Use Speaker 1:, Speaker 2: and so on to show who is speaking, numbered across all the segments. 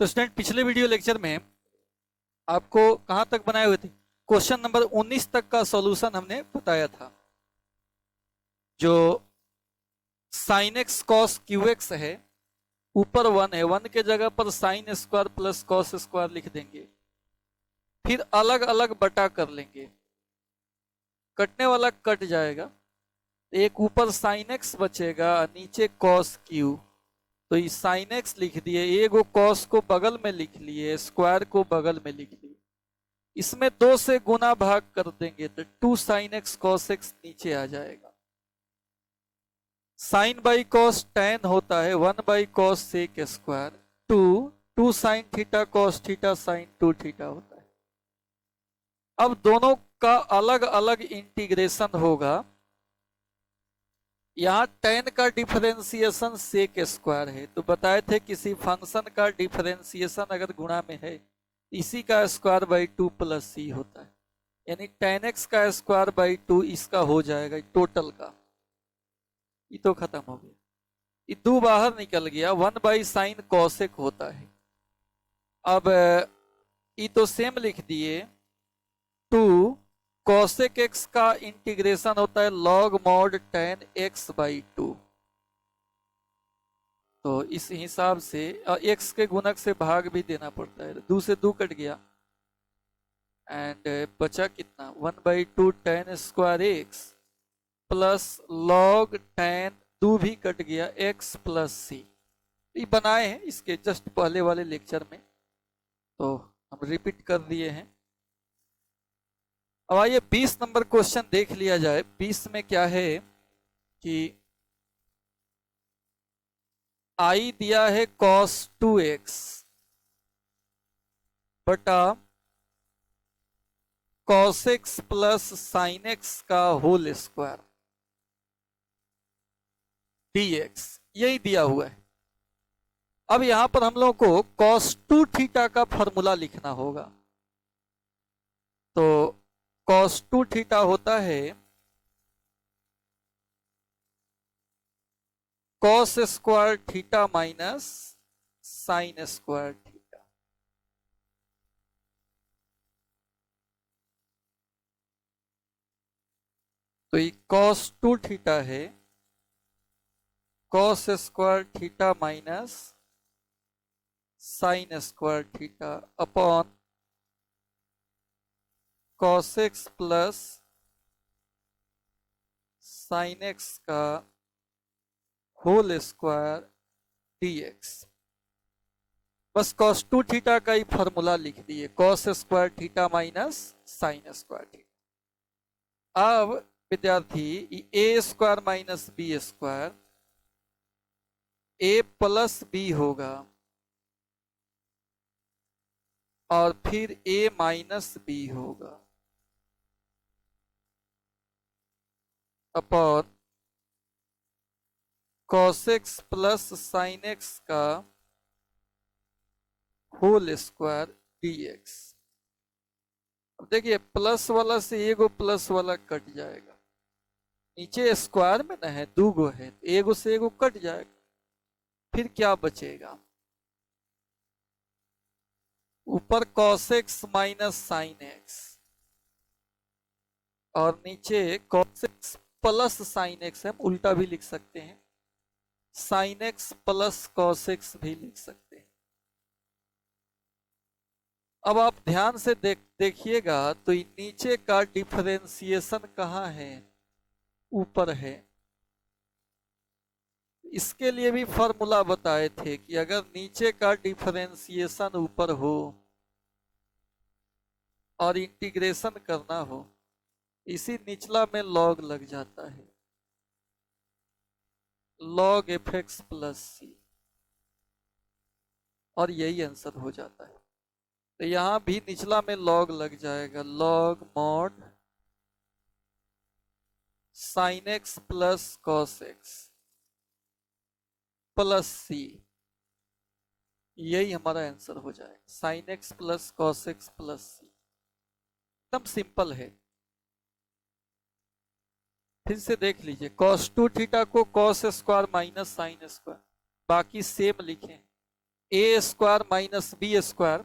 Speaker 1: तो स्टूडेंट पिछले video lecture में आपको कहां तक बनाए हुए थे, क्वेश्चन नंबर 19 तक का सॉल्यूशन हमने बताया था। जो sine x cos Q x है, ऊपर 1 है, 1 के जगह पर sine square plus cos square लिख देंगे, फिर अलग अलग बटा कर लेंगे, कटने वाला कट जाएगा, एक ऊपर साइन एक्स बचेगा, नीचे कॉस क्यू। तो ये साइन एक्स लिख दिए, एगो कॉस को बगल में लिख लिए, स्क्वायर को बगल में लिख लिए, इसमें 2 से गुना भाग कर देंगे तो 2 साइन एक्स कॉस एक्स नीचे आ जाएगा। साइन बाई कॉस टेन होता है 1 by cosec square, 2 sine theta cos theta sine 2 theta होता है। अब दोनों का अलग अलग इंटीग्रेशन होगा। यहां टेन का डिफरेंशिएशन सेक स्क्वायर है, तो बताए थे किसी फंक्शन का डिफरेंशिएशन अगर गुणा में है, इसी का स्क्वायर बाई 2 प्लस सी होता है, यानी टेन एक्स का स्क्वायर बाई 2 इसका हो जाएगा टोटल का। ये तो खत्म हो गया, ये 2 बाहर निकल गया, 1 बाई साइन कॉसेक होता है। अब ये तो सेम लिख दिए, 2 कॉसेक एक्स का इंटीग्रेशन होता है log mod ten x by 2। तो इस हिसाब से एक्स के गुणक से भाग भी देना पड़ता है, 2 से 2 कट गया एंड बचा कितना 1 by 2 ten square x plus log ten 2 भी कट गया एक्स प्लस सी। ये बनाए हैं इसके जस्ट पहले वाले लेक्चर में, तो हम रिपीट कर दिए हैं। अब आइए 20 नंबर क्वेश्चन देख लिया जाए। 20 में क्या है कि आई दिया है cos 2x बटा cos x plus sine x का होल स्क्वायर dx, यही दिया हुआ है। अब यहां पर हम लोग को cos 2 थीटा का फॉर्मूला लिखना होगा। तो cos 2 थीटा होता है cos square theta minus sine square theta. तो ये cos 2 थीटा है cos square theta minus sine square theta upon cos x plus sine x का होल स्क्वायर dx। बस cos 2 थीटा का ही फॉर्मूला लिख दिए, cos square theta minus sine square theta. अब विद्यार्थी ए square minus B square, A plus B होगा और फिर ए माइनस बी होगा upon cos x plus sine x का होल स्क्वायर dx। अब देखिए प्लस वाला से एगो प्लस वाला कट जाएगा, नीचे स्क्वायर में ना है 2 गो है, एगो से एगो कट जाएगा, फिर क्या बचेगा, ऊपर cos x minus sine x और नीचे cos x plus sine x, हम उल्टा भी लिख सकते हैं, sign X plus cos x भी लिख सकते हैं। अब आप ध्यान से देखिएगा तो नीचे का डिफरेंशिएशन कहाँ है, ऊपर है। इसके लिए भी फॉर्मूला बताए थे कि अगर नीचे का डिफरेंशिएशन ऊपर हो और इंटीग्रेशन करना हो, इसी निचला में लॉग लग जाता है, लॉग एफ एक्स प्लस सी, और यही आंसर हो जाता है। तो यहां भी निचला में लॉग लग जाएगा, log mod sine X plus cos X plus C, यही हमारा आंसर हो जाएगा, sine X plus cos X plus C. एकदम सिंपल है। फिर से देख लीजिए, cos 2 थीटा को cos square minus sine square, बाकी सेम लिखें, A square minus B square,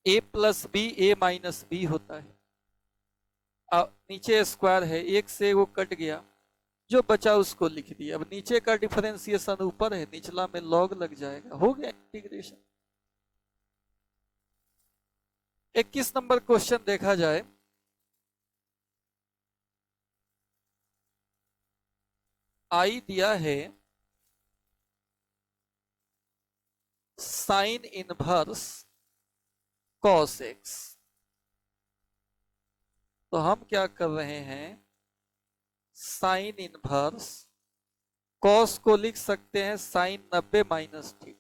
Speaker 1: A plus B A minus B होता है। अब नीचे स्क्वायर है, एक से वो कट गया, जो बचा उसको लिख दिया। अब नीचे का डिफरेंशिएशन ऊपर है, निचला में लॉग लग जाएगा, हो गया इंटीग्रेशन। 21 नंबर क्वेश्चन देखा जाए। आई दिया है साइन इनवर्स कॉस एक्स। तो हम क्या कर रहे हैं, साइन इनवर्स कॉस को लिख सकते हैं sine 90 minus theta.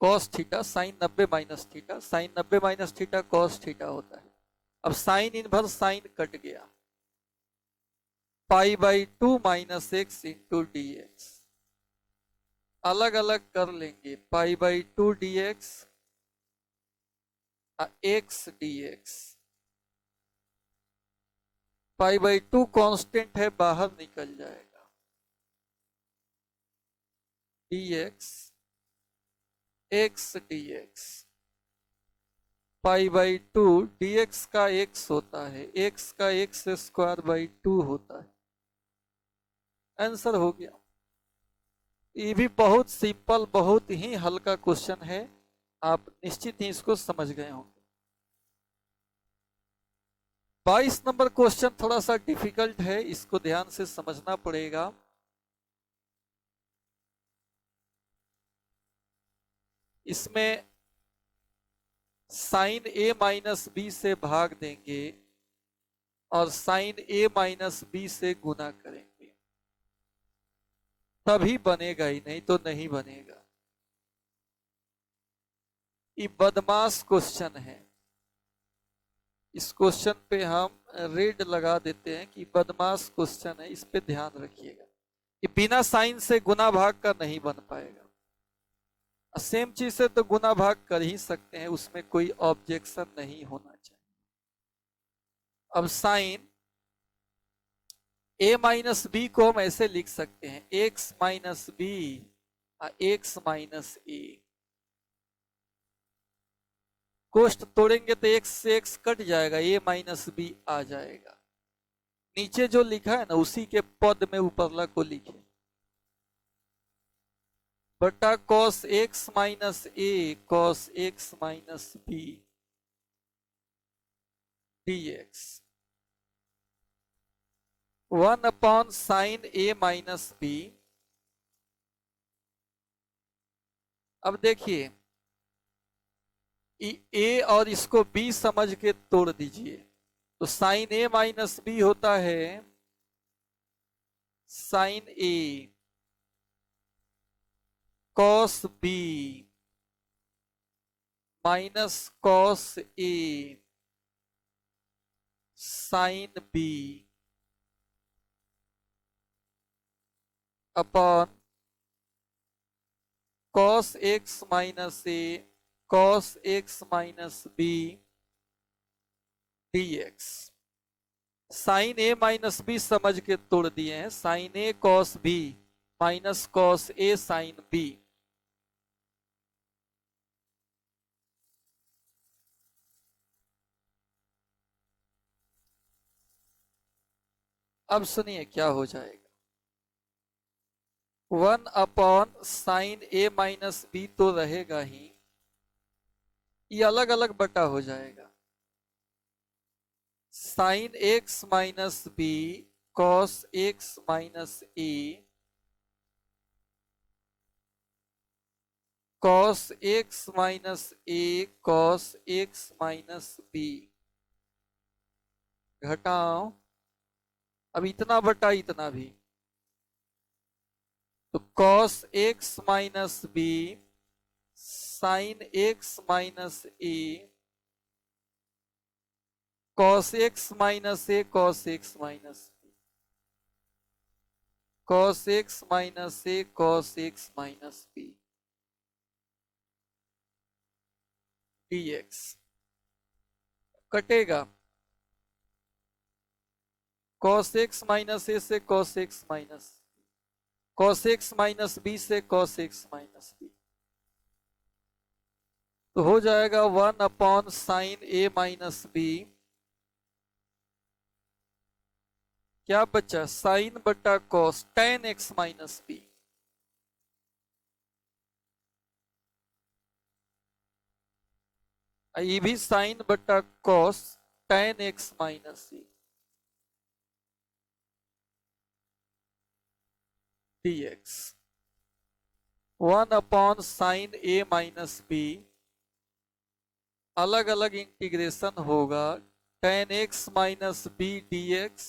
Speaker 1: Cos theta sine 90 minus theta, sine 90 minus theta cos theta होता है। अब साइन इनवर्स साइन कट गया, pi by 2 minus x into d x. अलग अलग कर लेंगे, pi by 2 d x, x d x. Pi by 2 constant है, बाहर निकल जाएगा, d x x d x. Pi by 2 d x का एक्स होता है, एक्स का एक्स स्क्वायर बाई 2 होता है। आंसर हो गया। ये भी बहुत सिंपल, बहुत ही हल्का क्वेश्चन है, आप निश्चित ही इसको समझ गए होंगे। 22 नंबर क्वेश्चन थोड़ा सा डिफिकल्ट है, इसको ध्यान से समझना पड़ेगा। इसमें साइन ए माइनस बी से भाग देंगे और साइन ए माइनस बी से गुना करेंगे, तभी बनेगा, ही नहीं तो नहीं बनेगा। ये बदमाश क्वेश्चन है, इस क्वेश्चन पे हम रेड लगा देते हैं कि बदमाश क्वेश्चन है, इस पे ध्यान रखिएगा। ये बिना साइन से गुना भाग का नहीं बन पाएगा। सेम चीज से तो गुना भाग कर ही सकते हैं, उसमें कोई ऑब्जेक्शन नहीं होना चाहिए। अब साइन ए माइनस बी को हम ऐसे लिख सकते हैं, X minus B X minus A. कोष्ट तोड़ेंगे तो एक्स से एक्स कट जाएगा, ए माइनस बी आ जाएगा। नीचे जो लिखा है ना उसी के पद में ऊपरला को लिखे, बटा cos X minus A cos X minus B dx 1 upon sine A minus B. अब देखिए ए और इसको बी समझ के तोड़ दीजिए, तो साइन ए माइनस बी होता है sine A cos B minus cos A sine B upon cos X minus A cos X minus B dx। Sine A minus B समझ के तोड़ दिए हैं, sine A cos B minus cos A sine B. अब सुनिए क्या हो जाएगा, 1 upon sine A minus B तो रहेगा ही, ये अलग अलग बटा हो जाएगा, sine X minus B cos X minus A cos X minus A cos X minus B. घटाओ, अब इतना बटा इतना भी, तो cos X minus B sine X minus A cos X minus A cos X minus B cos X minus A cos X minus B dx। कटेगा cos X minus A से cos X minus B से cos X minus B, तो हो जाएगा 1/sin ए minus B. क्या बचा? Sine बटा cos tan x minus b. ये भी साइन बटा cos tan x minus c dx। 1/sin ए माइनस बी, अलग अलग इंटीग्रेशन होगा tan x minus B dx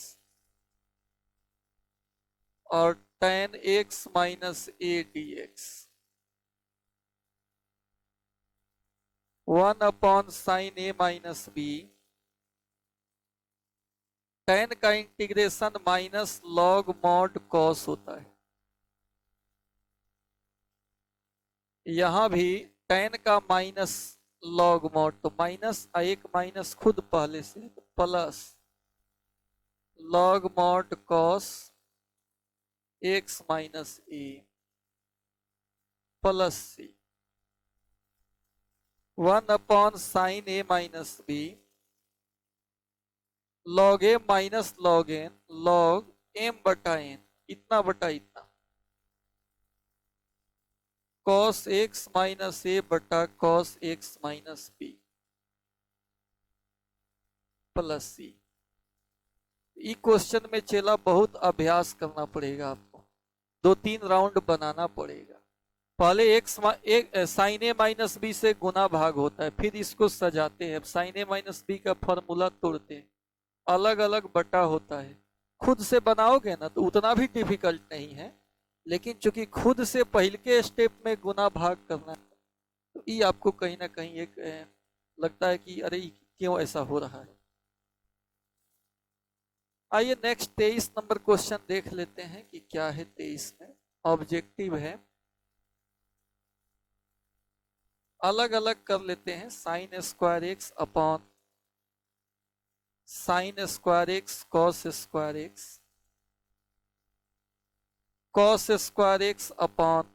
Speaker 1: और tan x minus a dx। 1/sin A minus b, tan का integration minus log mod cos होता है। यहां भी tan का माइनस लॉग मॉड, तो माइनस एक माइनस खुद पहले से, plus log mod cos X minus A plus C. 1/sin A minus B log A minus log N log M बटा एन, इतना बटा इतना, कॉस एक्स माइनस ए बटा cos X minus B plus C. ई question में चेला बहुत अभ्यास करना पड़ेगा आपको, 2-3 राउंड बनाना पड़ेगा। पहले एक साइन ए माइनस बी से गुना भाग होता है, फिर इसको सजाते हैं, साइन ए माइनस बी का फॉर्मूला तोड़ते हैं, अलग अलग बटा होता है। खुद से बनाओगे ना तो उतना भी डिफिकल्ट नहीं है, लेकिन चूंकि खुद से पहले के स्टेप में गुना भाग करना है, तो ये आपको कहीं ना कहीं एक लगता है कि अरे क्यों ऐसा हो रहा है। आइए नेक्स्ट 23 नंबर क्वेश्चन देख लेते हैं कि क्या है 23 में। ऑब्जेक्टिव है, अलग अलग कर लेते हैं। Sine square x upon sine square x cos square x, cos square x upon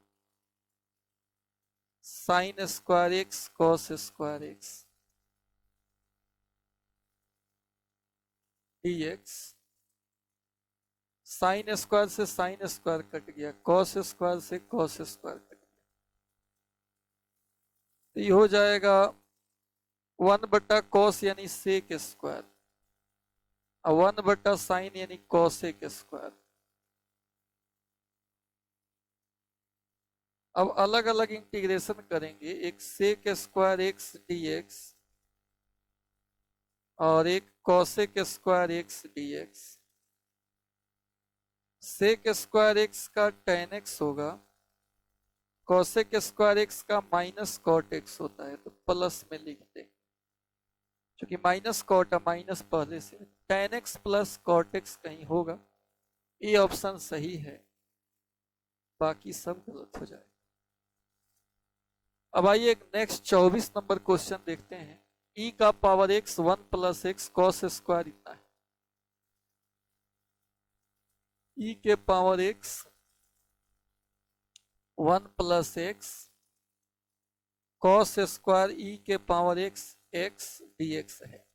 Speaker 1: sine square x cos square x dx। Sine square से साइन स्क्वायर कट गया, कॉस स्क्वायर से कॉस स्क्वायर कट गया, तो ये हो जाएगा 1/cos यानी sec square और 1/sin यानी कॉसेक स्क्वायर। अब अलग अलग इंटीग्रेशन करेंगे, एक सेक स्क्वायर एक्स dx और एक cosec square x dx। Sec square x का tan x होगा, कॉसेक स्क्वायर एक्स का माइनस कॉट एक्स होता है, तो प्लस में लिख देंगे, क्योंकि माइनस कॉट है, माइनस पहले से, tan x plus cot x कहीं होगा, ये ऑप्शन सही है, बाकी सब गलत हो जाएगा। अब आइए एक नेक्स्ट 24 नंबर क्वेश्चन देखते हैं। e का power x 1 plus x cos square इतना है। e के power x 1 plus x cos square e के पावर x x dx है।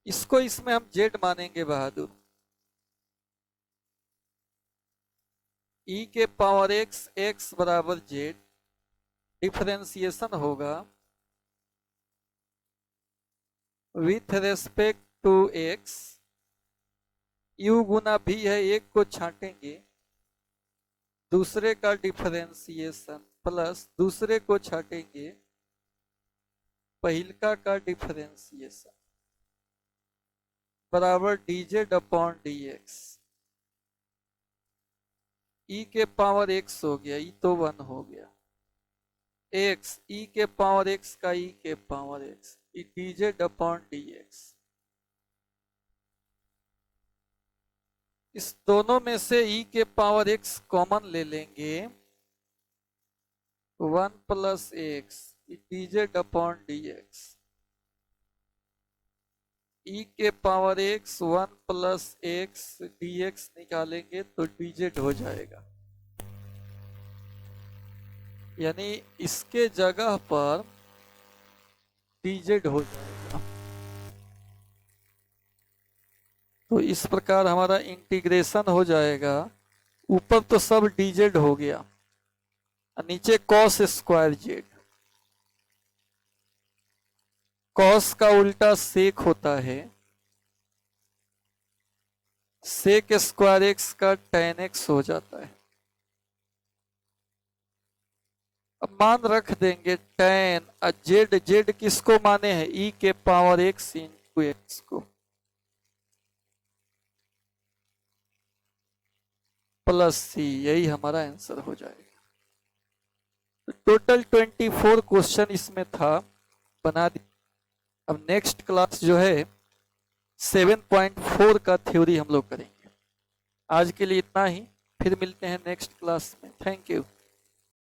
Speaker 1: इसको इसमें हम z मानेंगे बहादुर। e के पावर x x बराबर z, डिफरेंशिएशन होगा with respect to x, u गुना v है, एक को छांटेंगे, दूसरे का डिफरेंशिएशन प्लस दूसरे को छांटेंगे, पहिलका का डिफरेंशिएशन बराबर dz अपॉन dx। e के पावर x हो गया, e तो 1 हो गया, x e के पावर x का e के power x dz upon dx। इस दोनों में से e के पावर x कॉमन ले लेंगे, 1 plus x dz upon dx। ई के power x 1 plus x dx निकालेंगे तो dz हो जाएगा, यानी इसके जगह पर dz हो जाएगा। तो इस प्रकार हमारा इंटीग्रेशन हो जाएगा। ऊपर तो सब dz हो गया और नीचे cos स्क्वायर z। cos का उल्टा सेक होता है, सेक स्क्वायर एक्स का tan x हो जाता है। अब मान रख देंगे tan जेड, जेड किसको माने हैं, ई के पावर एक्स इंटू एक्स को, प्लस सी, यही हमारा आंसर हो जाएगा। तो टोटल 24 क्वेश्चन इसमें था, बना दी। अब नेक्स्ट क्लास जो है 7.4 का थ्योरी हम लोग करेंगे। आज के लिए इतना ही, फिर मिलते हैं नेक्स्ट क्लास में। Thank you.